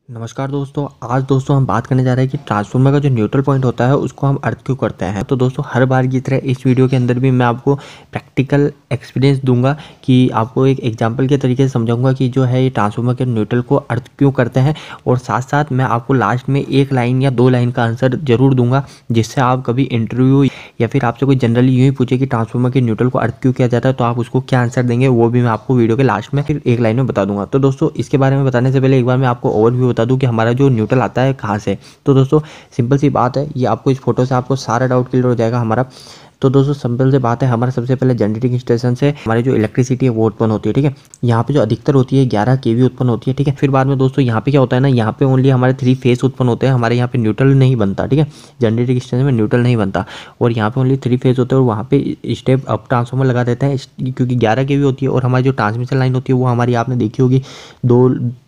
नमस्कार दोस्तों। आज दोस्तों हम बात करने जा रहे हैं कि ट्रांसफार्मर का जो न्यूट्रल पॉइंट होता है उसको हम अर्थ क्यों करते हैं। तो दोस्तों हर बार की तरह इस वीडियो के अंदर भी मैं आपको प्रैक्टिकल एक्सपीरियंस दूंगा कि आपको एक एग्जांपल के तरीके से समझाऊंगा कि जो है ये ट्रांसफार्मर के न्यूट्रल को अर्थ क्यों करते हैं, और साथ साथ मैं आपको लास्ट में एक लाइन या दो लाइन का आंसर जरूर दूंगा, जिससे आप कभी इंटरव्यू या फिर आपसे कोई जनरली यूँ ही पूछे कि ट्रांसफार्मर के न्यूट्रल को अर्थ क्यों किया जाता है तो आप उसको क्या आंसर देंगे, वो भी मैं आपको वीडियो के लास्ट में फिर एक लाइन में बता दूंगा। तो दोस्तों इसके बारे में बताने से पहले एक बार मैं आपको ओवरव्यू बता दूं कि हमारा जो न्यूट्रल आता है कहाँ से। तो दोस्तों सिंपल सी बात है, ये आपको इस फोटो से आपको सारा डाउट क्लियर हो जाएगा हमारा। तो दोस्तों सिंपल से बात है, हमारा सबसे पहले जनरेटिंग स्टेशन से हमारी जो इलेक्ट्रिसिटी है वो उत्पन्न होती है। ठीक है, यहाँ पे जो अधिकतर होती है 11 kV उत्पन्न होती है। ठीक है, फिर बाद में दोस्तों यहाँ पे क्या होता है ना, यहाँ पे ओनली हमारे 3 फेस उत्पन्न होते हैं, हमारे यहाँ पे न्यूट्रल नहीं बनता। ठीक है, जनरेटिंग स्टेशन में न्यूट्रल नहीं बनता और यहाँ पे ओनली 3 फेस होते हैं और वहाँ पे स्टेप अप ट्रांसफार्मर लगा देते हैं क्योंकि 11 kV होती है। और हमारी जो ट्रांसमिशन लाइन होती है वो हमारी आपने देखी होगी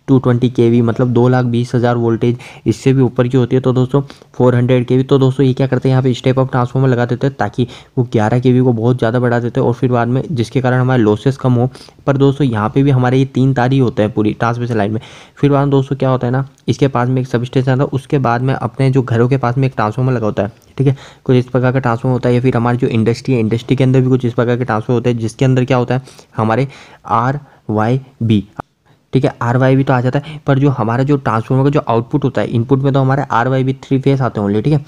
220 kV, मतलब 2,20,000 वोल्टेज, इससे भी ऊपर की होती है। तो दोस्तों 400 kV। तो दोस्तों ये क्या करते हैं, यहाँ पे स्टेप अप ट्रांसफार्मर लगा देते हैं ताकि वो 11 kV को बहुत ज़्यादा बढ़ा देते हैं और फिर बाद में जिसके कारण हमारे लॉसेस कम हो। पर दोस्तों यहाँ पे भी हमारे ये 3 तार ही होते हैं पूरी ट्रांसमिशन लाइन में। फिर बाद में दोस्तों क्या होता है ना, इसके पास में एक सब स्टेशन आता है, उसके बाद में अपने जो घरों के पास में एक ट्रांसफार्मर लगा होता है। ठीक है, कुछ इस प्रकार का ट्रांसफार्मर होता है, या फिर हमारी जो इंडस्ट्री है, इंडस्ट्री के अंदर भी कुछ इस प्रकार के ट्रांसफार्मर होते हैं, जिसके अंदर क्या होता है हमारे RYB। ठीक है, RYB तो आ जाता है, पर जो हमारा जो ट्रांसफार्मर का जो आउटपुट होता है, इनपुट में तो हमारे RYB 3 फेस आते हैं ओनली। ठीक है,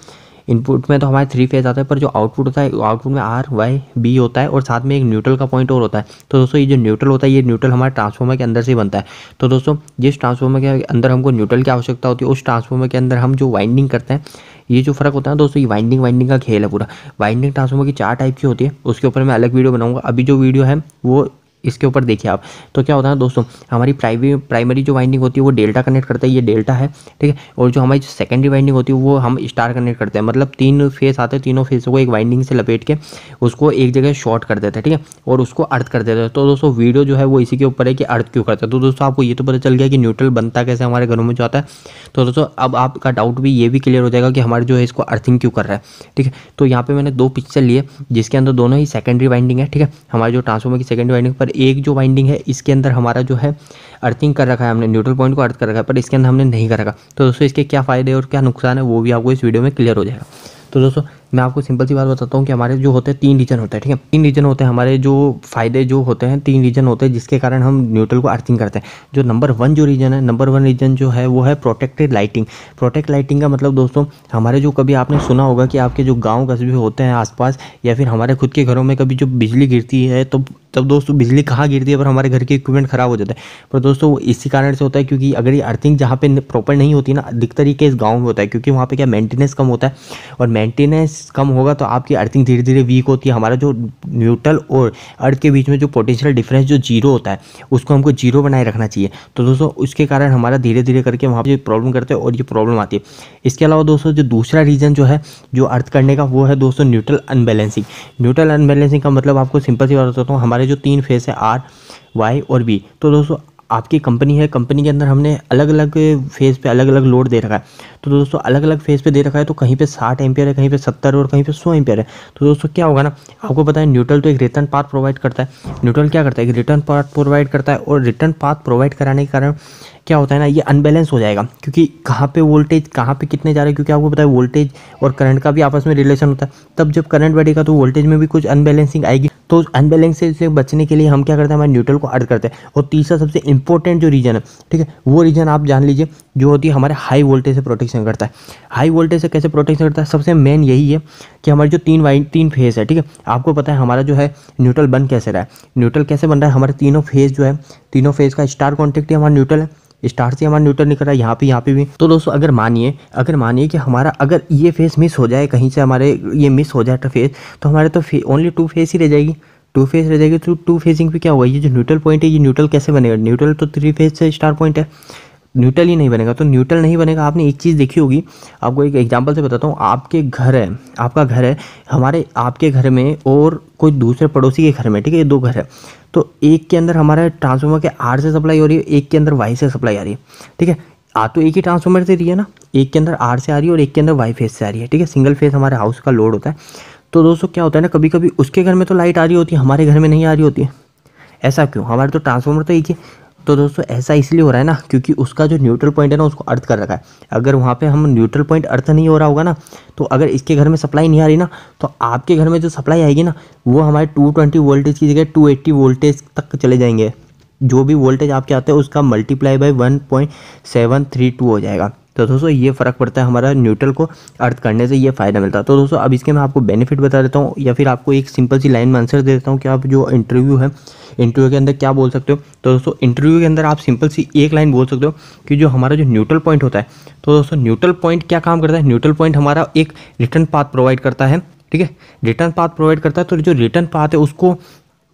इनपुट में तो हमारे 3 फेस आता है, पर जो आउटपुट होता है आउटपुट में RYB होता है और साथ में एक न्यूट्रल का पॉइंट और होता है। तो दोस्तों ये जो न्यूट्रल होता है, ये न्यूट्रल हमारे ट्रांसफार्मर के अंदर से बनता है। तो दोस्तों जिस ट्रांसफार्मर के अंदर हमको न्यूट्रल की आवश्यकता होती है, उस ट्रांसफार्मर के अंदर हम जो वाइंडिंग करते हैं, ये जो फर्क होता है दोस्तों, ये वाइंडिंग का खेल है पूरा। वाइंडिंग ट्रांसफार्मर की 4 टाइप की होती है, उसके ऊपर मैं अलग वीडियो बनाऊंगा। अभी जो वीडियो है वो इसके ऊपर देखिए आप। तो क्या होता है दोस्तों, हमारी प्राइमरी जो वाइंडिंग होती है वो डेल्टा कनेक्ट करता है, ये डेल्टा है। ठीक है, और जो हमारी सेकेंडरी वाइंडिंग होती है वो हम स्टार कनेक्ट करते हैं, मतलब 3 फेस आते हैं, तीनों फेस को एक वाइंडिंग से लपेट के उसको एक जगह शॉर्ट कर देते हैं। ठीक है, और उसको अर्थ कर देते हैं। तो दोस्तों वीडियो जो है वो इसी के ऊपर है कि अर्थ क्यों करते हैं। तो दोस्तों आपको ये तो पता चल गया कि न्यूट्रल बनता कैसे हमारे घरों में जो आता है। तो दोस्तों अब आपका डाउट भी ये भी क्लियर हो जाएगा कि हमारे जो है इसको अर्थिंग क्यों कर रहा है। ठीक है, तो यहाँ पे मैंने 2 पिक्चर लिए जिसके अंदर दोनों ही सेकेंडरी वाइंडिंग है। ठीक है, हमारे जो ट्रांसफार्मर की सेकेंडरी वाइंडिंग पर एक जो वाइंडिंग है इसके अंदर हमारा जो है अर्थिंग कर रखा है, हमने न्यूट्रल पॉइंट को अर्थ कर रखा है, पर इसके अंदर हमने नहीं कर रखा। तो दोस्तों इसके क्या फ़ायदे और क्या नुकसान है वो भी आपको इस वीडियो में क्लियर हो जाएगा। तो दोस्तों मैं आपको सिंपल सी बात बताता हूँ कि हमारे जो होते हैं 3 रीजन होते हैं। ठीक है, 3 रीजन होते हैं हमारे जो फायदे जो होते हैं, 3 रीजन होते हैं जिसके कारण हम न्यूट्रल को अर्थिंग करते हैं। जो नंबर 1 जो रीजन है, नंबर 1 रीजन जो है वो है प्रोटेक्टेड लाइटिंग। प्रोटेक्ट लाइटिंग का मतलब दोस्तों हमारे जो कभी आपने सुना होगा कि आपके जो गाँव कस्बे होते हैं आसपास, या फिर हमारे खुद के घरों में कभी जो बिजली गिरती है तो तब दोस्तों बिजली कहाँ गिरती है, पर हमारे घर के इक्विपमेंट ख़राब हो जाता है। पर दोस्तों इसी कारण से होता है क्योंकि अगर ये अर्थिंग जहाँ पे प्रॉपर नहीं होती ना, अधिकतर ये केस गाँव में होता है क्योंकि वहाँ पे क्या मेंटेनेंस कम होता है, और मेंटेनेंस कम होगा तो आपकी अर्थिंग धीरे धीरे वीक होती है। हमारा जो न्यूट्रल और अर्थ के बीच में जो पोटेंशियल डिफरेंस जो 0 होता है उसको हमको 0 बनाए रखना चाहिए। तो दोस्तों उसके कारण हमारा धीरे धीरे करके वहाँ पर प्रॉब्लम करते हैं और ये प्रॉब्लम आती है। इसके अलावा दोस्तों जो दूसरा रीज़न जो है जो अर्थ करने का वो है दोस्तों न्यूट्रल अनबैलेंसिंग। न्यूट्रल अनबैलेंसिंग का मतलब आपको सिंपल सी बात बताता हूँ, हमारे जो 3 फेस है R, Y और B। तो दोस्तों आपकी कंपनी है, कंपनी के अंदर हमने अलग अलग फेज़ पे अलग अलग लोड दे रखा है। तो दोस्तों अलग अलग फेज़ पे दे रखा है, तो कहीं पे 60 एम्पियर है, कहीं पे 70 और कहीं पे 100 एम्पियर है। तो दोस्तों क्या होगा ना, आपको पता है न्यूट्रल तो एक रिटर्न पाथ प्रोवाइड करता है। न्यूट्रल क्या करता है, एक रिटर्न पाथ प्रोवाइड करता है, और रिटर्न पाथ प्रोवाइड कराने के कारण क्या होता है ना, ये अनबैलेंस हो जाएगा क्योंकि कहाँ पे वोल्टेज कहाँ पे कितने जा रहे हैं, क्योंकि आपको पता है वोल्टेज और करंट का भी आपस में रिलेशन होता है। तब जब करंट बढ़ेगा तो वोल्टेज में भी कुछ अनबैलेंसिंग आएगी। तो उस अनबैलेंस से बचने के लिए हम क्या करते हैं, हमारे न्यूट्रल को अर्थ करते हैं। और तीसरा सबसे इंपॉर्टेंट जो रीजन है, ठीक है, वो रीजन आप जान लीजिए जो होती है हमारे हाई वोल्टेज से प्रोटेक्शन करता है। हाई वोल्टेज से कैसे प्रोटेक्शन करता है, सबसे मेन यही है कि हमारे जो 3 फेस है, ठीक है, आपको पता है हमारा जो है न्यूट्रल बन कैसे रहा है, न्यूट्रल कैसे बन रहा है, हमारे तीनों फेस जो है, तीनों फेस का स्टार कॉन्टेक्ट ही हमारा न्यूट्रल है, स्टार से हमारा न्यूट्रल निकल रहा है यहाँ पे भी। तो दोस्तों अगर मानिए कि हमारा अगर ये फेस मिस हो जाए, कहीं से हमारे ये मिस हो जाए फेस, तो हमारे तो ओनली 2 फेस ही रह जाएगी, 2 फेस रह जाएगी। तो 2 फेसिंग पे क्या होगा, ये जो न्यूट्रल पॉइंट है ये न्यूट्रल कैसे बनेगा, न्यूट्रल तो 3 फेस से स्टार पॉइंट है, न्यूट्रल ही नहीं बनेगा। तो न्यूट्रल नहीं बनेगा, आपने एक चीज़ देखी होगी, आपको एक एग्जांपल से बताता हूँ। आपके घर है, आपका घर है, हमारे आपके घर में और कोई दूसरे पड़ोसी के घर में, ठीक है, ये 2 घर है। तो एक के अंदर हमारा ट्रांसफार्मर के R से सप्लाई हो रही है, एक के अंदर Y से सप्लाई आ रही है। ठीक है, आ तो एक ही ट्रांसफार्मर से रही है ना, एक के अंदर R से आ रही है और एक के अंदर Y फेस से आ रही है। ठीक है, सिंगल फेस हमारे हाउस का लोड होता है। तो दोस्तों क्या होता है ना, कभी कभी उसके घर में तो लाइट आ रही होती है, हमारे घर में नहीं आ रही होती है। ऐसा क्यों, हमारे तो ट्रांसफार्मर तो एक ही, तो दोस्तों ऐसा इसलिए हो रहा है ना, क्योंकि उसका जो न्यूट्रल पॉइंट है ना उसको अर्थ कर रखा है। अगर वहाँ पे हम न्यूट्रल पॉइंट अर्थ नहीं हो रहा होगा ना, तो अगर इसके घर में सप्लाई नहीं आ रही ना, तो आपके घर में जो सप्लाई आएगी ना वो हमारे 220 वोल्टेज की जगह 280 वोल्टेज तक चले जाएंगे। जो भी वोल्टेज आपके आते हैं उसका मल्टीप्लाई बाय 1.732 हो जाएगा। तो दोस्तों ये फ़र्क पड़ता है हमारा न्यूट्रल को अर्थ करने से, ये फ़ायदा मिलता है। तो दोस्तों अब इसके मैं आपको बेनिफिट बता देता हूँ, या फिर आपको एक सिंपल सी लाइन में आंसर दे देता हूँ कि आप जो इंटरव्यू है, इंटरव्यू के अंदर क्या बोल सकते हो। तो दोस्तों इंटरव्यू के अंदर आप सिंपल सी एक लाइन बोल सकते हो कि जो हमारा जो न्यूट्रल पॉइंट होता है, तो दोस्तों न्यूट्रल पॉइंट क्या काम करता है। न्यूट्रल पॉइंट हमारा एक रिटर्न पाथ प्रोवाइड करता है, ठीक है, रिटर्न पाथ प्रोवाइड करता है। तो जो रिटर्न पाथ है उसको,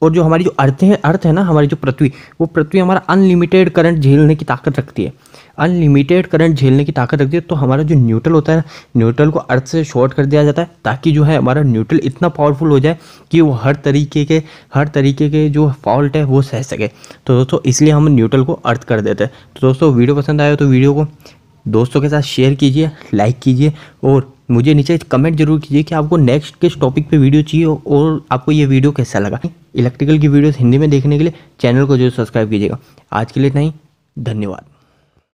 और जो हमारी जो अर्थ है ना, हमारी जो पृथ्वी, वो पृथ्वी हमारा अनलिमिटेड करंट झेलने की ताकत रखती है, अनलिमिटेड करंट झेलने की ताकत रखती है। तो हमारा जो न्यूट्रल होता है, न्यूट्रल को अर्थ से शॉर्ट कर दिया जाता है, ताकि जो है हमारा न्यूट्रल इतना पावरफुल हो जाए कि वो हर तरीके के जो फॉल्ट है वो सह सके। तो दोस्तों इसलिए हम न्यूट्रल को अर्थ कर देते हैं। तो दोस्तों वीडियो पसंद आया तो वीडियो को दोस्तों के साथ शेयर कीजिए, लाइक कीजिए, और मुझे नीचे कमेंट जरूर कीजिए कि आपको नेक्स्ट किस टॉपिक पे वीडियो चाहिए और आपको ये वीडियो कैसा लगा। इलेक्ट्रिकल की वीडियोस हिंदी में देखने के लिए चैनल को जरूर सब्सक्राइब कीजिएगा। आज के लिए इतना ही, धन्यवाद।